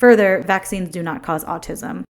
Further, vaccines do not cause autism.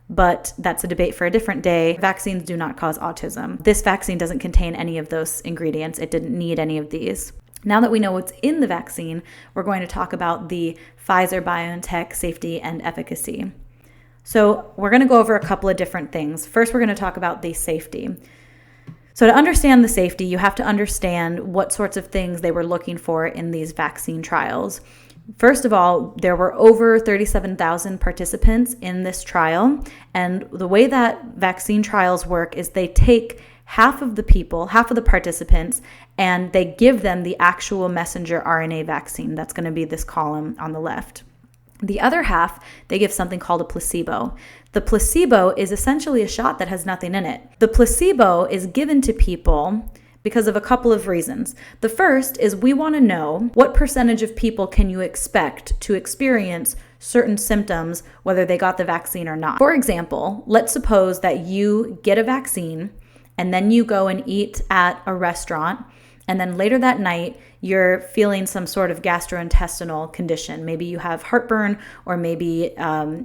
But that's a debate for a different day. Vaccines do not cause autism. This vaccine doesn't contain any of those ingredients. It didn't need any of these. Now that we know what's in the vaccine, we're going to talk about the Pfizer-BioNTech safety and efficacy. So we're going to go over a couple of different things. First, we're going to talk about the safety. So to understand the safety, you have to understand what sorts of things they were looking for in these vaccine trials. First of all, there were over 37,000 participants in this trial, and the way that vaccine trials work is they take half of the participants, and they give them the actual messenger RNA vaccine. That's going to be this column on the left. The other half, they give something called a placebo. The placebo is essentially a shot that has nothing in it. The placebo is given to people because of a couple of reasons. The first is we want to know what percentage of people can you expect to experience certain symptoms, whether they got the vaccine or not. For example, let's suppose that you get a vaccine and then you go and eat at a restaurant, and then later that night, you're feeling some sort of gastrointestinal condition. Maybe you have heartburn, or maybe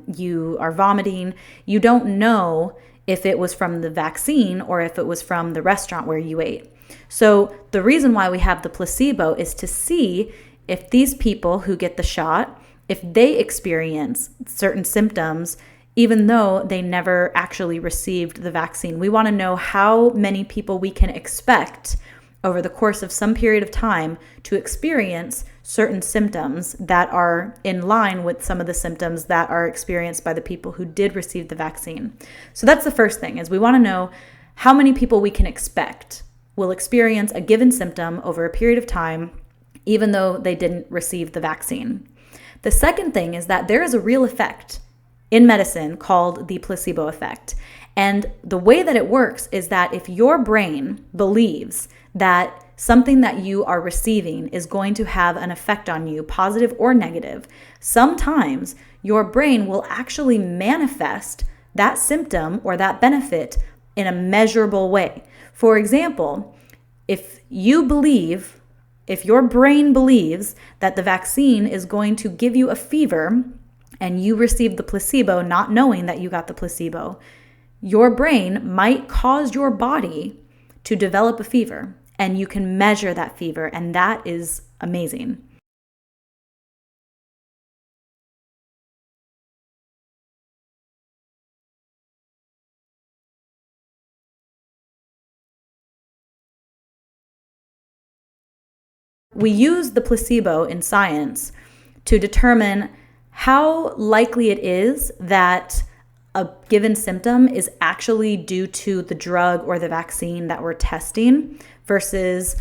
you are vomiting. You don't know if it was from the vaccine or if it was from the restaurant where you ate. So the reason why we have the placebo is to see if these people who get the shot, if they experience certain symptoms, even though they never actually received the vaccine. We want to know how many people we can expect over the course of some period of time to experience certain symptoms that are in line with some of the symptoms that are experienced by the people who did receive the vaccine. So that's the first thing, is we want to know how many people we can expect will experience a given symptom over a period of time, even though they didn't receive the vaccine. The second thing is that there is a real effect in medicine called the placebo effect. And the way that it works is that if your brain believes that something that you are receiving is going to have an effect on you, positive or negative, sometimes your brain will actually manifest that symptom or that benefit in a measurable way. For example, if your brain believes that the vaccine is going to give you a fever and you receive the placebo not knowing that you got the placebo, your brain might cause your body to develop a fever, and you can measure that fever, and that is amazing. We use the placebo in science to determine how likely it is that a given symptom is actually due to the drug or the vaccine that we're testing versus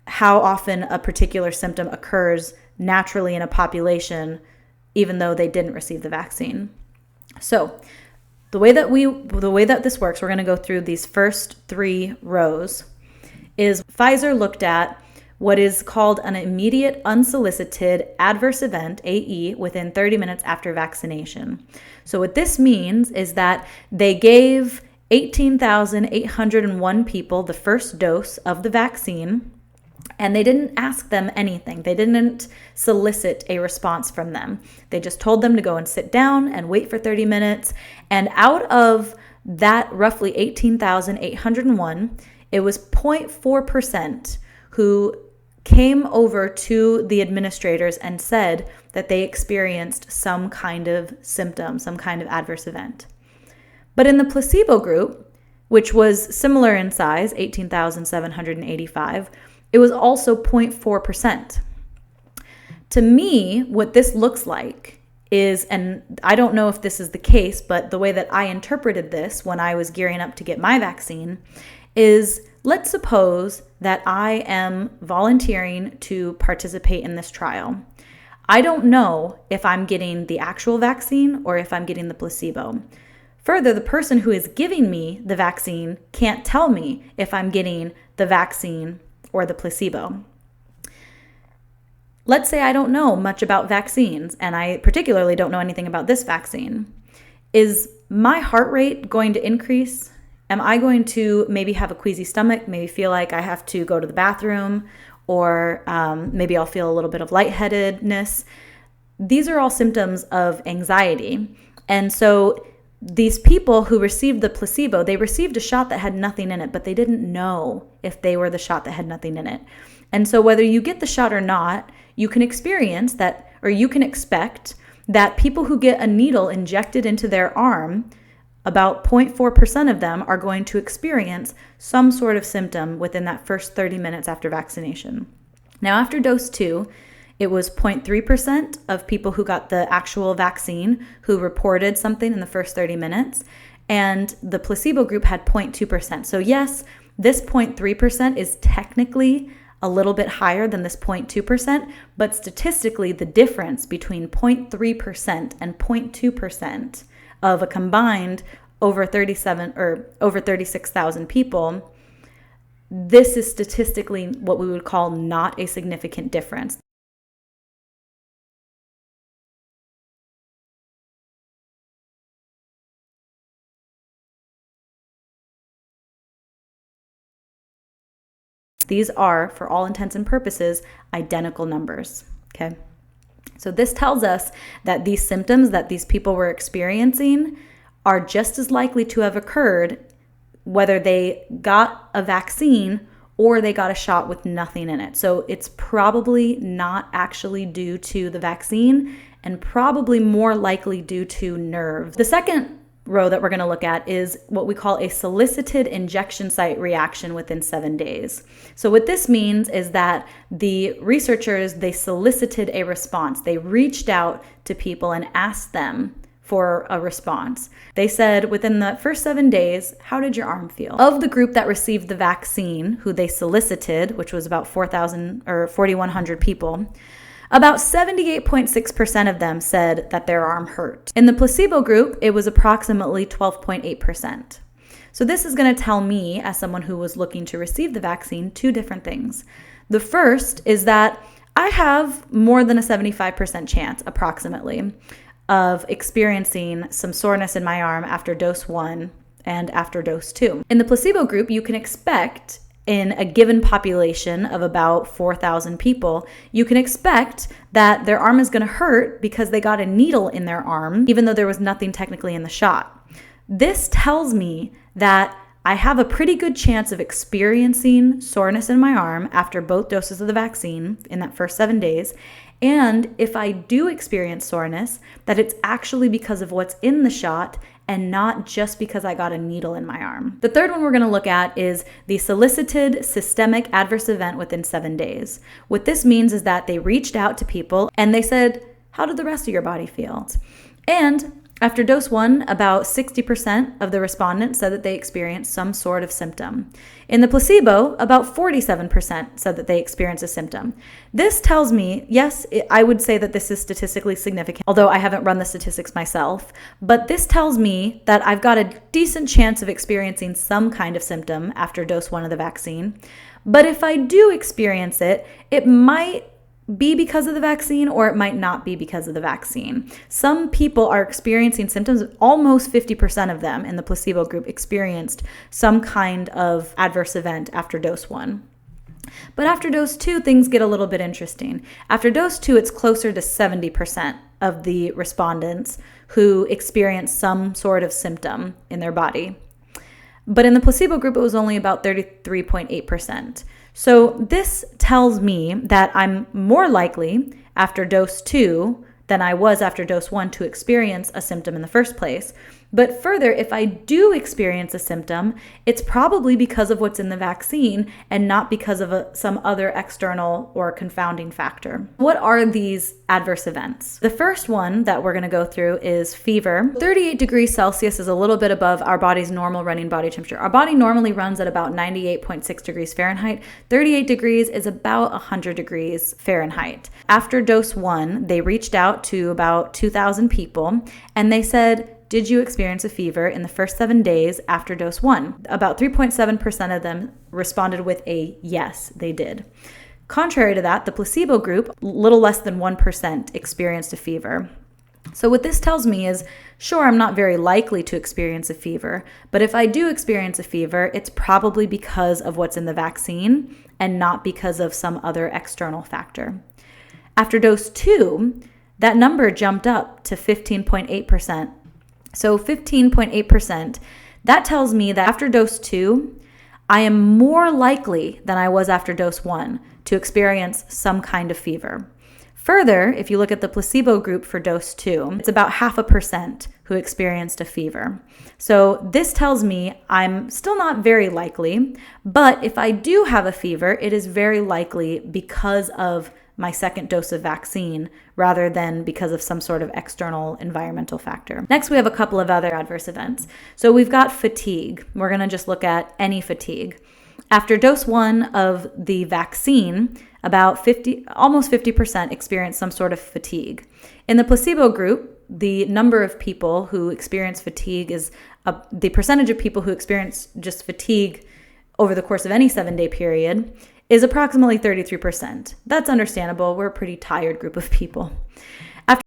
how often a particular symptom occurs naturally in a population, even though they didn't receive the vaccine. So the way that this works, we're going to go through these first three rows, is Pfizer looked at what is called an immediate unsolicited adverse event, AE, within 30 minutes after vaccination. So what this means is that they gave 18,801 people the first dose of the vaccine, and they didn't ask them anything. They didn't solicit a response from them. They just told them to go and sit down and wait for 30 minutes. And out of that roughly 18,801, it was 0.4% who came over to the administrators and said that they experienced some kind of symptom, some kind of adverse event. But in the placebo group, which was similar in size, 18,785, it was also 0.4%. To me, what this looks like is, and I don't know if this is the case, but the way that I interpreted this when I was gearing up to get my vaccine is, let's suppose that I am volunteering to participate in this trial. I don't know if I'm getting the actual vaccine or if I'm getting the placebo. Further, the person who is giving me the vaccine can't tell me if I'm getting the vaccine or the placebo. Let's say I don't know much about vaccines, and I particularly don't know anything about this vaccine. Is my heart rate going to increase? Am I going to maybe have a queasy stomach, maybe feel like I have to go to the bathroom, or maybe I'll feel a little bit of lightheadedness? These are all symptoms of anxiety. And so these people who received the placebo, they received a shot that had nothing in it, but they didn't know if they were the shot that had nothing in it. And so whether you get the shot or not, you can experience that, or you can expect that people who get a needle injected into their arm, about 0.4% of them are going to experience some sort of symptom within that first 30 minutes after vaccination. Now, after dose 2, it was 0.3% of people who got the actual vaccine who reported something in the first 30 minutes, and the placebo group had 0.2%. So yes, this 0.3% is technically a little bit higher than this 0.2%, but statistically the difference between 0.3% and 0.2% of a combined over 36,000 people, this is statistically what we would call not a significant difference. These are, for all intents and purposes, identical numbers, okay? So this tells us that these symptoms that these people were experiencing are just as likely to have occurred whether they got a vaccine or they got a shot with nothing in it. So it's probably not actually due to the vaccine and probably more likely due to nerves. The second row that we're going to look at is what we call a solicited injection site reaction within 7 days. So what this means is that the researchers, they solicited a response. They reached out to people and asked them for a response. They said, within the first 7 days, how did your arm feel? Of the group that received the vaccine, who they solicited, which was about 4,000 or 4,100 people, about 78.6% of them said that their arm hurt. In the placebo group, it was approximately 12.8%. So this is going to tell me, as someone who was looking to receive the vaccine, two different things. The first is that I have more than a 75% chance, approximately, of experiencing some soreness in my arm after dose 1 and after dose 2. In the placebo group, you can expect, in a given population of about 4,000 people, you can expect that their arm is going to hurt because they got a needle in their arm, even though there was nothing technically in the shot. This tells me that I have a pretty good chance of experiencing soreness in my arm after both doses of the vaccine in that first 7 days. And if I do experience soreness, that it's actually because of what's in the shot and not just because I got a needle in my arm. The third one we're going to look at is the solicited systemic adverse event within 7 days. What this means is that they reached out to people and they said, how did the rest of your body feel? And after dose 1, about 60% of the respondents said that they experienced some sort of symptom. In the placebo, about 47% said that they experienced a symptom. This tells me, yes, I would say that this is statistically significant, although I haven't run the statistics myself, but this tells me that I've got a decent chance of experiencing some kind of symptom after dose 1 of the vaccine. But if I do experience it, it might be because of the vaccine or it might not be because of the vaccine. Some people are experiencing symptoms, almost 50% of them in the placebo group experienced some kind of adverse event after dose 1. But after dose 2, things get a little bit interesting. After dose 2, it's closer to 70% of the respondents who experience some sort of symptom in their body. But in the placebo group, it was only about 33.8%. So this tells me that I'm more likely after dose 2 than I was after dose 1 to experience a symptom in the first place. But further, if I do experience a symptom, it's probably because of what's in the vaccine and not because of some other external or confounding factor. What are these adverse events? The first one that we're going to go through is fever. 38 degrees Celsius is a little bit above our body's normal running body temperature. Our body normally runs at about 98.6 degrees Fahrenheit. 38 degrees is about 100 degrees Fahrenheit. After dose 1, they reached out to about 2,000 people and they said, did you experience a fever in the first 7 days after dose 1? About 3.7% of them responded with a yes, they did. Contrary to that, the placebo group, little less than 1% experienced a fever. So what this tells me is, sure, I'm not very likely to experience a fever, but if I do experience a fever, it's probably because of what's in the vaccine and not because of some other external factor. After dose 2, that number jumped up to 15.8%. So 15.8%, that tells me that after dose 2, I am more likely than I was after dose 1 to experience some kind of fever. Further, if you look at the placebo group for dose 2, it's about 0.5% who experienced a fever. So this tells me I'm still not very likely, but if I do have a fever, it is very likely because of my second dose of vaccine rather than because of some sort of external environmental factor. Next, we have a couple of other adverse events. So we've got fatigue. We're going to just look at any fatigue. After dose 1 of the vaccine, almost 50% experienced some sort of fatigue. In the placebo group, the number of people who experience fatigue is the percentage of people who experience just fatigue over the course of any 7-day period is approximately 33%. That's understandable. We're a pretty tired group of people.